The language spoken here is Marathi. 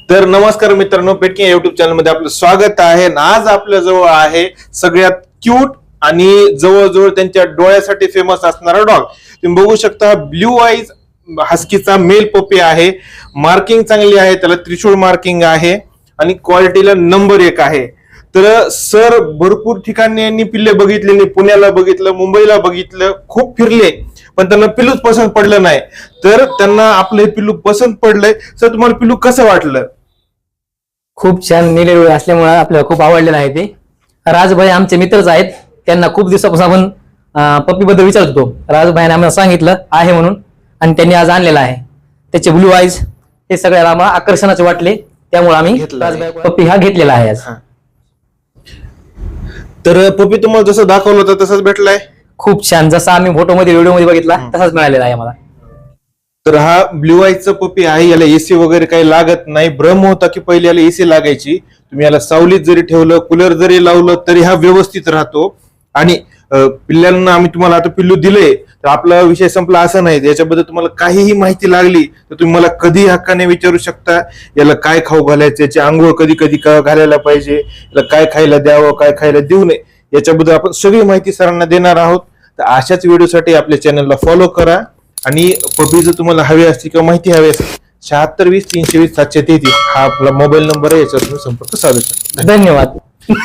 तर नमस्कार मित्रांनो, पेटकी या युट्यूब चॅनल मध्ये आपलं स्वागत आहे। आज आपल्या जवळ आहे सगळ्यात क्यूट आणि जवळजवळ त्यांच्या डोळ्यासाठी फेमस असणारा डॉग। तुम्ही बघू शकता ब्ल्यू आईज हस्कीचा मेल पपी आहे। मार्किंग चांगली आहे, त्याला त्रिशूळ मार्किंग आहे आणि क्वालिटीला नंबर 1 आहे। तर सर भरपूर ठिकाणी यांनी पिल्ले बघितलेली, पुण्याला बघितलं, मुंबईला बघितलं, खूप फिरले, पण त्यांना पिल्लूच पसंत पडलं नाही। तर त्यांना आपलं हे पिल्लू पसंत पडलंय। सर तुम्हाला पिल्लू कसं वाटलं? खूप छान निळे डोळे असल्यामुळे आपल्याला खूप आवडलेलं आहे ते। राजभाई आमचे मित्रच आहेत, त्यांना खूप दिवसापासून आपण पप्पी बद्दल विचारत होतो। राजभाईने आम्हाला सांगितलं आहे म्हणून आणि त्यांनी आज आणलेला आहे। त्याचे ब्लू आईज हे सगळ्याला आम्हाला आकर्षणाचे वाटले, त्यामुळे आम्ही राजभाई पप्पी हा घेतलेला आहे आज। तर पपी तुम्हाला जसं दाखवलं होतं तसंच भेटलाय? खूप छान, जसा आम्ही फोटोमध्ये व्हिडिओमध्ये बघितला तसाच मिळालेला आहे आम्हाला। तर हा ब्ल्यू आईजचा पपी आहे, याला एसी वगैरे काही लागत नाही। भ्रम होता की पहिले याला एसी लागायची, तुम्ही याला सावलीत जरी ठेवलं, कूलर जरी लावलं तरी हा व्यवस्थित राहतो। आणि पिल्लांना आम्ही तुम्हाला आता पिल्लू दिले तर आपला विषय संपला असं नाही। याच्याबद्दल तुम्हाला काहीही माहिती लागली तर तुम्ही मला कधी हक्काने विचारू शकता। याला काय खाऊ घालायचं, याची आंघोळ कधी कधी घालायला पाहिजे, याला काय खायला द्यावं, काय खायला देऊ नये, याच्याबद्दल आपण सगळी माहिती सरांना देणार आहोत। तर अशाच व्हिडिओसाठी आपल्या चॅनलला फॉलो करा। आणि पपी जर तुम्हाला हवी असते किंवा माहिती हवी असेल 7620 320 733 हा आपला मोबाईल नंबर आहे, याच्यावर तुम्ही संपर्क साधू शकता। धन्यवाद।